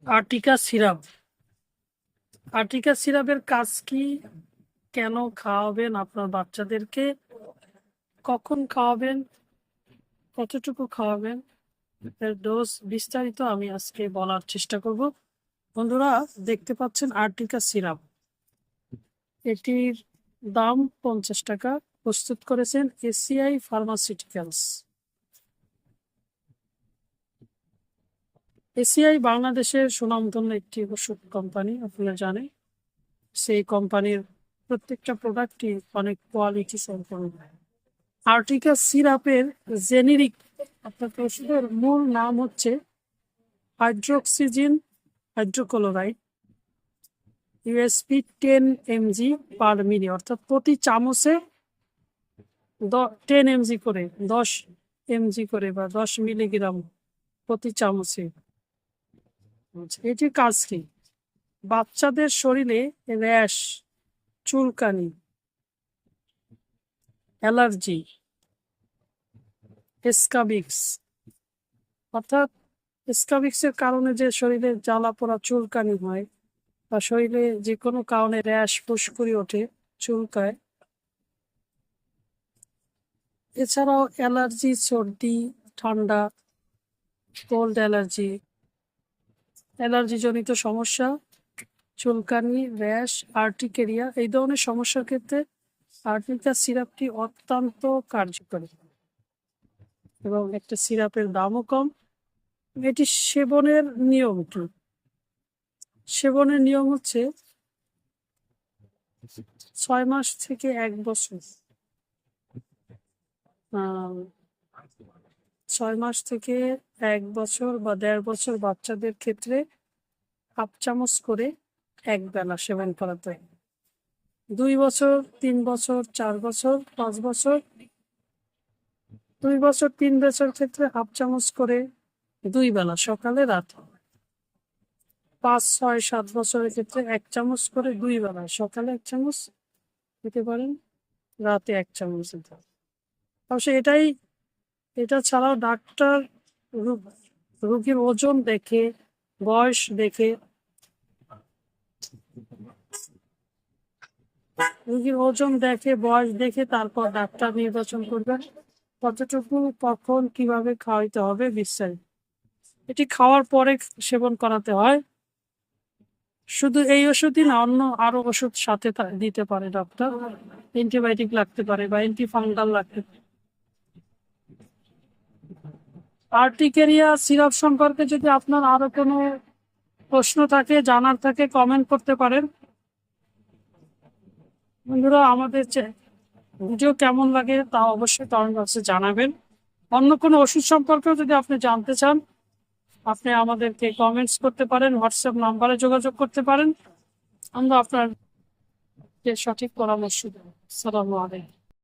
আর্টিকা syrup. আর্টিকা সিরাপের কাজ কি? কেন খাওয়াবেন আপনার বাচ্চাদেরকে? কখন খাওয়াবেন? কতটুকু খাওয়াবেন? এর ডোজ বিস্তারিত আমি আজকে বলার চেষ্টা করব। বন্ধুরা, দেখতে পাচ্ছেন আর্টিকা সিরাপ। এটির দাম 50 টাকা। প্রস্তুত করেছেন এসিআই ফার্মাসিউটিক্যালস। এসিআই বাংলাদেশের সুনামধন্য একটি ওষুধ কোম্পানি, আপনারা জানেন। সেই কোম্পানির প্রত্যেকটা প্রোডাক্টই অনেক কোয়ালিটি সম্পন্ন। আর্টিকা সিরাপের জেনেরিক অর্থাৎ ওষুধের মূল নাম হচ্ছে হাইড্রোক্সিজিন হাইড্রোক্লোরাইড, ইউএসপি 10 mg পার মিলি, অর্থাৎ প্রতি চামচে 10 mg করে, 10 mg করে বা 10 মিলিগ্রাম প্রতি চামচে। এটির কাজ কি? বাচ্চাদের শরীরে র্যাশ, চুলকানি, অ্যালার্জি, স্কাবিক্স অর্থাৎ স্কাবিক্সের কারণে যে শরীরে জ্বালা পোড়া চুলকানি হয় বা শরীরে যে কোনো কারণে র্যাশ, ফুসকুড়ি ওঠে, চুলকায়, এছাড়াও অ্যালার্জি, সর্দি, ঠান্ডা, কোল্ড অ্যালার্জি, অ্যালার্জিজনিত সমস্যা, চুলকানি, র্যাশ, আর্টিকেরিয়া, এই ধরনের সমস্যার ক্ষেত্রে আর্টিকা সিরাপটি অত্যন্ত কার্যকরী এবং একটা সিরাপের দামও কম। এটি সেবনের নিয়ম কি? সেবনের নিয়ম হচ্ছে 6 মাস থেকে 1 বছর, 6 মাস থেকে 1 বছর বা 1.5 বছর বাচ্চাদের ক্ষেত্রে হাফ চামচ করে 1 বেলা সেবন করাতে হয়। 2 বছর, 3 বছর, 4 বছর, 5 বছর, 2 বছর 3 বছর ক্ষেত্রে হাফ চামচ করে 2 বেলা, সকালে রাতে। 5, 6, 7 বছরের ক্ষেত্রে 1 চামচ করে 2 বেলা, সকালে 1 চামচ দিতে পারেন, রাতে 1 চামচ দিতে পারেন। অবশ্যই এটা ছাড়াও ডাক্তার রোগীর ওজন দেখে, বয়স দেখে, রোগীর ওজন দেখে, বয়স দেখে তারপর ডাক্তার নির্বাচন করবেন কতটুকু, কখন, কিভাবে খাওয়াইতে হবে বিস্তারিত। এটি খাওয়ার পরে সেবন করাতে হয়। শুধু এই ওষুধই না, অন্য আরো ওষুধ সাথে দিতে পারে ডাক্তার। অ্যান্টিবায়োটিক লাগতে পারে বা অ্যান্টিফাঙ্গাল লাগতে পারে। আর্টিকেরিয়া সিরাপ সম্পর্কে যদি আপনার আরো কোনো প্রশ্ন থাকে, জানার থাকে, কমেন্ট করতে পারেন। বন্ধুরা, আমাদের ভিডিও কেমন লাগে তা অবশ্যই কমেন্ট বক্সে জানাবেন। অন্য কোনো ওষুধ সম্পর্কেও যদি আপনি জানতে চান, আপনি আমাদেরকে কমেন্টস করতে পারেন, হোয়াটসঅ্যাপ নাম্বারে যোগাযোগ করতে পারেন। আমরা আপনার সঠিক পরামর্শ দেব। আসসালামু আলাইকুম।